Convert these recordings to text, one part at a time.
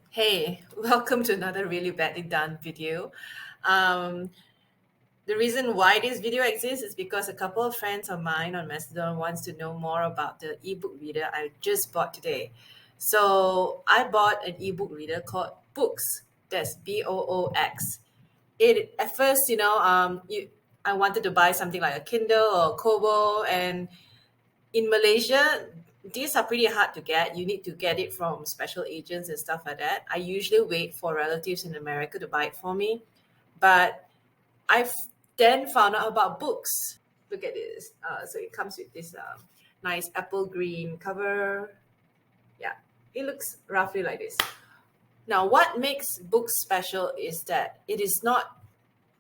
Hey, welcome to another really badly done video. Um, the reason why this video exists is because a couple of friends of mine on Mastodon wants to know more about the ebook reader I just bought today. So I bought an ebook reader called Boox. That's Boox. It at first, I wanted to buy something like a Kindle or Kobo, and in Malaysia, these are pretty hard to get. You need to get it from special agents and stuff like that. I usually wait for relatives in America to buy it for me. But I've then found out about books. Look at this. So it comes with this nice apple green cover. Yeah, it looks roughly like this. Now, what makes books special is that it is not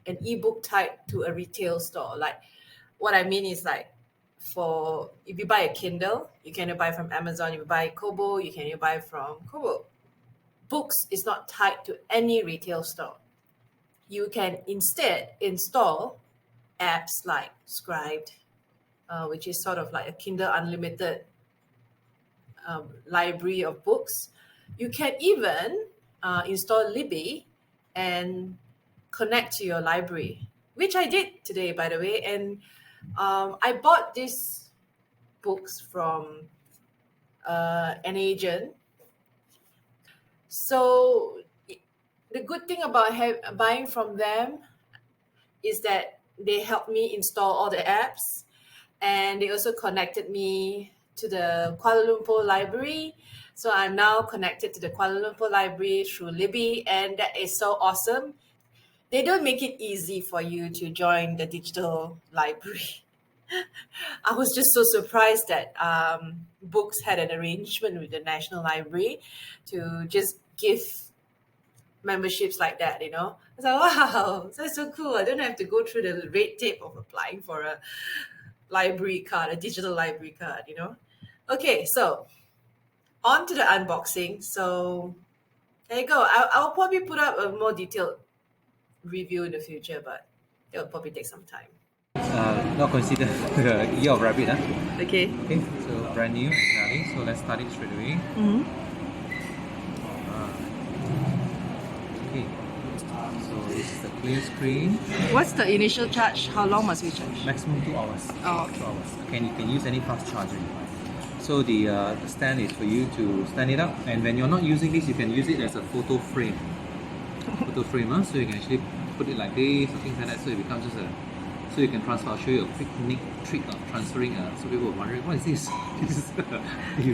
an ebook type to a retail store. Like, what I mean is like, for if you buy a Kindle, you can buy from Amazon. If you buy Kobo, you can buy from Kobo. Books is not tied to any retail store. You can instead install apps like Scribed, which is sort of like a Kindle Unlimited library of books. You can even install Libby and connect to your library, which I did today, by the way. And I bought these books from an agent. So the good thing about buying from them is that they helped me install all the apps, and they also connected me to the Kuala Lumpur library. So I'm now connected to the Kuala Lumpur library through Libby, and that is so awesome. They don't make it easy for you to join the digital library. I was just so surprised that Books had an arrangement with the National Library to just give memberships like that, you know. I was like, wow, that's so cool. I don't have to go through the red tape of applying for a library card, a digital library card, you know. Okay, so on to the unboxing. So there you go. I'll probably put up a more detailed review in the future, but it'll probably take some time. Not consider the year of rabbit. Okay. Okay, so brand new. Okay, so let's start it straight away. Okay, so this is the clear screen. What's the initial charge? How long must we charge? Maximum 2 hours. Oh, okay. 2 hours. You can use any fast charging. So the stand is for you to stand it up, and when you're not using this, you can use it as a photo frame. So you can actually put it like this or things like that. So it becomes just a. So you can transfer. I'll show you a quick neat trick of transferring. So people are wondering, what is this?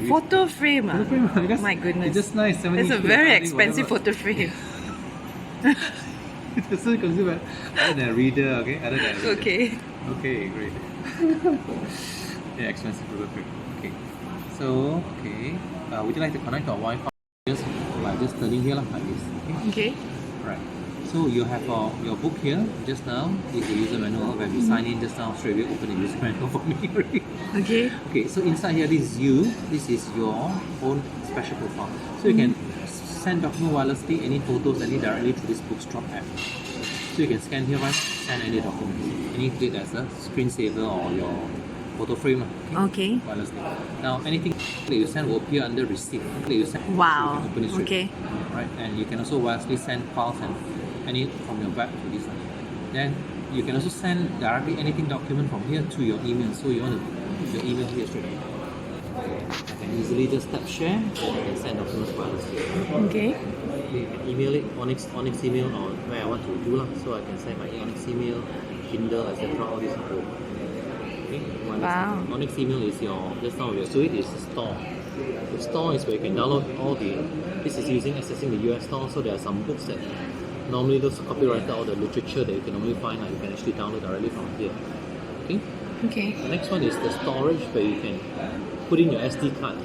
Photo frame. Photo frame. Because My goodness. it's just nice. It's a very expensive photo frame. It's so consumer. Other than a reader, okay? Other than a reader. Okay. Okay, great. Yeah, expensive photo frame. Okay. So, okay. Would you like to connect to our Wi-Fi? Just like just turning here like this. Okay. Right. So you have your book here. Just now is the user manual. When we sign in just now, straight away open the user manual for me already. Okay. Okay, so inside here, this is you. This is your own special profile. So you can send document wirelessly, any photos, any directly through this Bookstore app. So you can scan here, right? Send any documents. Any it as a screensaver or your photo frame. Okay. Wirelessly. Now anything that you send will appear under receipt. Wow. So you can open it straight. Okay. Right, and you can also wirelessly send files and any from your web to this one. Then you can also send directly anything document from here to your email. So you want to put your email here straight away. I can easily just tap share and send documents wirelessly. Okay. You can email it, Onyx email, or where I want to do lah. So I can send my Onyx email, Kindle, etc. All these are home. Okay. Wow. Onyx email is your just now so it is the store. The store is where you can download all the. This is accessing the US store. So there are some books that normally those copyrighted or the literature that you can normally find, you can actually download directly from here. Okay. Okay. The next one is the storage where you can put in your SD card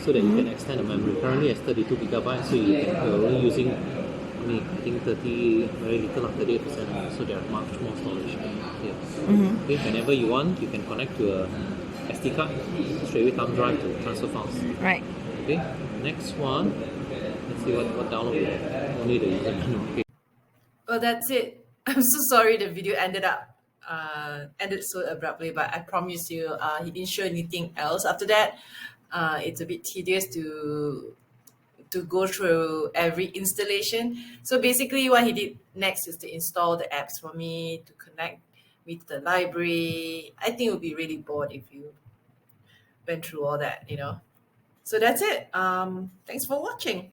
so that you can extend the memory. Currently it's 32 gigabytes, so you're only using only I think 30, very little, 38%. So there are much more storage here. Okay, whenever you want, you can connect to a SD card, straight away thumb drive to transfer files. Right. Okay, next one. Let's see what download we have. Only the user manual. Okay. Well, that's it. I'm so sorry the video ended so abruptly, but I promise you, he didn't show anything else after that. It's a bit tedious to to go through every installation. So basically, what he did next is to install the apps for me to connect with the library. I think it would be really bored if you went through all that. So that's it. Thanks for watching.